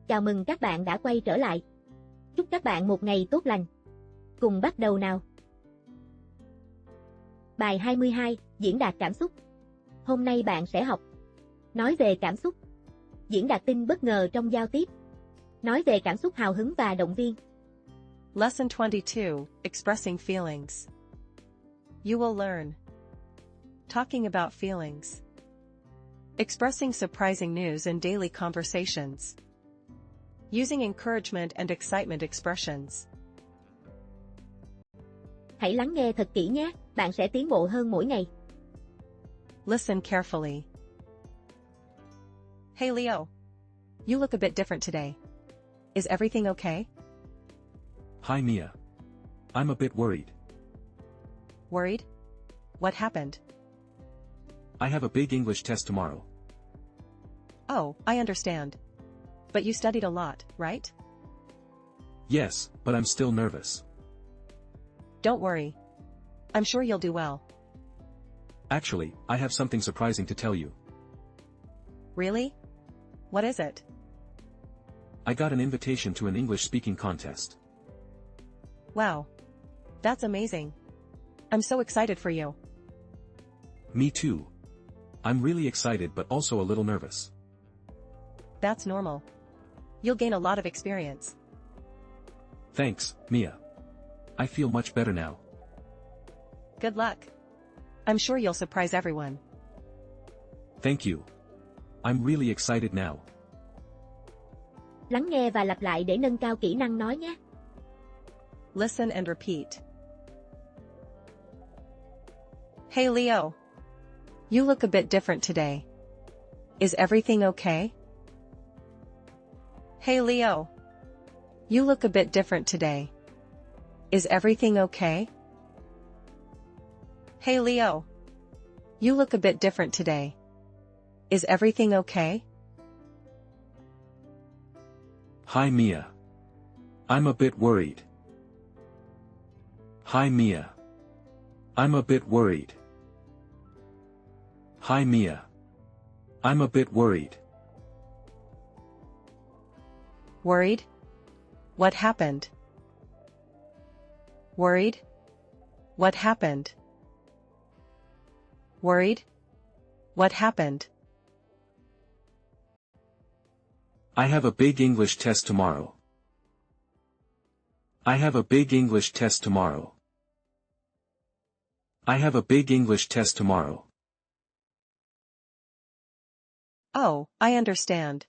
Chào mừng các bạn đã quay trở lại. Chúc các bạn một ngày tốt lành. Cùng bắt đầu nào. Bài 22, diễn đạt cảm xúc. Hôm nay bạn sẽ học nói về cảm xúc, diễn đạt tin bất ngờ trong giao tiếp, nói về cảm xúc hào hứng và động viên. Lesson 22, Expressing Feelings. You will learn. Talking about feelings. Expressing surprising news in daily conversations. Using encouragement and excitement expressions. Hãy lắng nghe thật kỹ nhé, bạn sẽ tiến bộ hơn mỗi ngày. Listen carefully. Hey Leo. You look a bit different today. Is everything okay? Hi Mia. I'm a bit worried. Worried? What happened? I have a big English test tomorrow. Oh, I understand. But you studied a lot, right? Yes, but I'm still nervous. Don't worry. I'm sure you'll do well. Actually, I have something surprising to tell you. Really? What is it? I got an invitation to an English-speaking contest. Wow. That's amazing. I'm so excited for you. Me too. I'm really excited but also a little nervous. That's normal. You'll gain a lot of experience. Thanks, Mia. I feel much better now. Good luck. I'm sure you'll surprise everyone. Thank you. I'm really excited now. Lắng nghe và lặp lại để nâng cao kỹ năng nói nhé. Listen and repeat. Hey Leo. You look a bit different today. Is everything okay? Hey Leo. You look a bit different today. Is everything okay? Hey Leo. You look a bit different today. Is everything okay? Hi Mia. I'm a bit worried. Hi Mia. I'm a bit worried. Hi Mia. I'm a bit worried. Worried? What happened? Worried? What happened? Worried? What happened? I have a big English test tomorrow. I have a big English test tomorrow. I have a big English test tomorrow. Oh, I understand.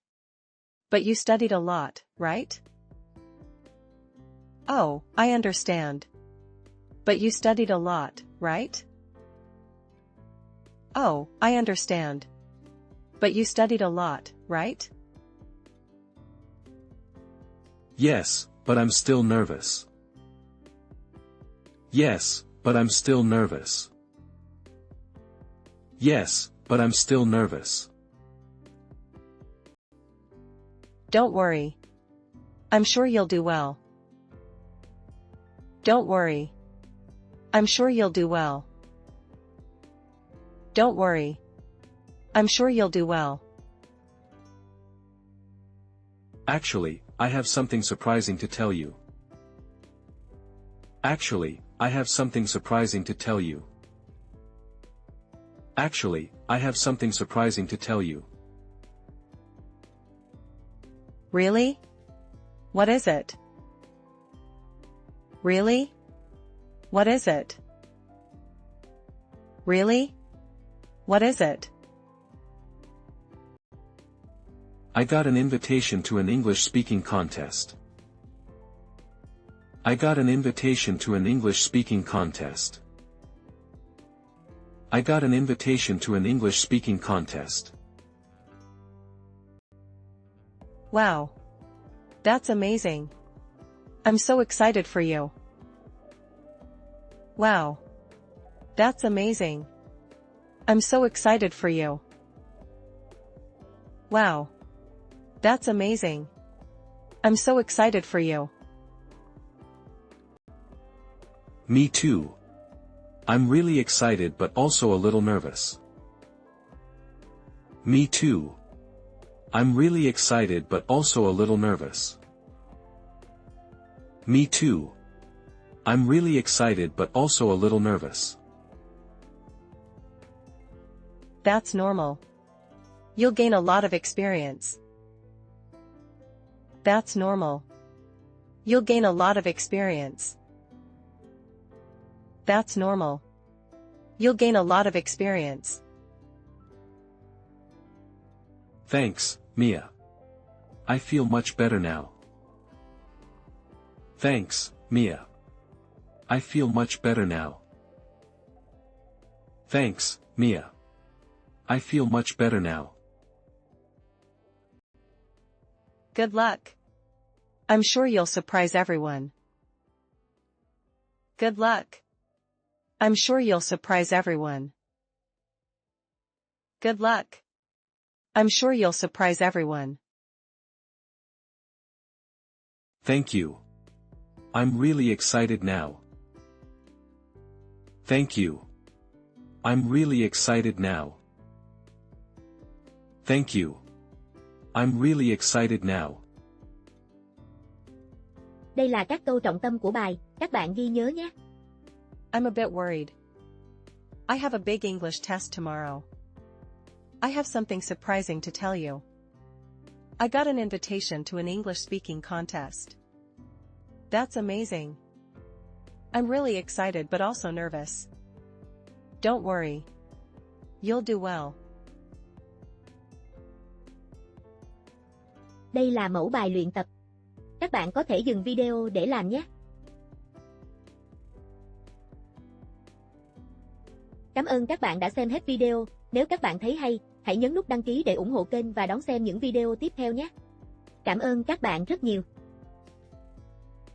But you studied a lot, right? Oh, I understand. But you studied a lot, right? Oh, I understand. But you studied a lot, right? Yes, but I'm still nervous. Yes, but I'm still nervous. Yes, but I'm still nervous. Don't worry. I'm sure you'll do well. Don't worry. I'm sure you'll do well. Don't worry. I'm sure you'll do well. Actually, I have something surprising to tell you. Actually, I have something surprising to tell you. Actually, I have something surprising to tell you. Really? What is it? Really? What is it? Really? What is it? I got an invitation to an English-speaking contest. I got an invitation to an English-speaking contest. I got an invitation to an English-speaking contest. Wow. That's amazing. I'm so excited for you. Wow. That's amazing. I'm so excited for you. Wow. That's amazing. I'm so excited for you. Me too. I'm really excited but also a little nervous. Me too. I'm really excited but also a little nervous. Me too. I'm really excited but also a little nervous. That's normal. You'll gain a lot of experience. That's normal. You'll gain a lot of experience. That's normal. You'll gain a lot of experience. Thanks, Mia. I feel much better now. Thanks, Mia. I feel much better now. Thanks, Mia. I feel much better now. Good luck. I'm sure you'll surprise everyone. Good luck. I'm sure you'll surprise everyone. Good luck. I'm sure you'll surprise everyone. Thank you. I'm really excited now. Thank you. I'm really excited now. Thank you. I'm really excited now. Đây là các câu trọng tâm của bài, các bạn ghi nhớ nhé. I'm a bit worried. I have a big English test tomorrow. I have something surprising to tell you. I got an invitation to an English speaking contest. That's amazing. I'm really excited but also nervous. Don't worry. You'll do well. Đây là mẫu bài luyện tập. Các bạn có thể dừng video để làm nhé. Cảm ơn các bạn đã xem hết video. Nếu các bạn thấy hay, hãy nhấn nút đăng ký để ủng hộ kênh và đón xem những video tiếp theo nhé. Cảm ơn các bạn rất nhiều.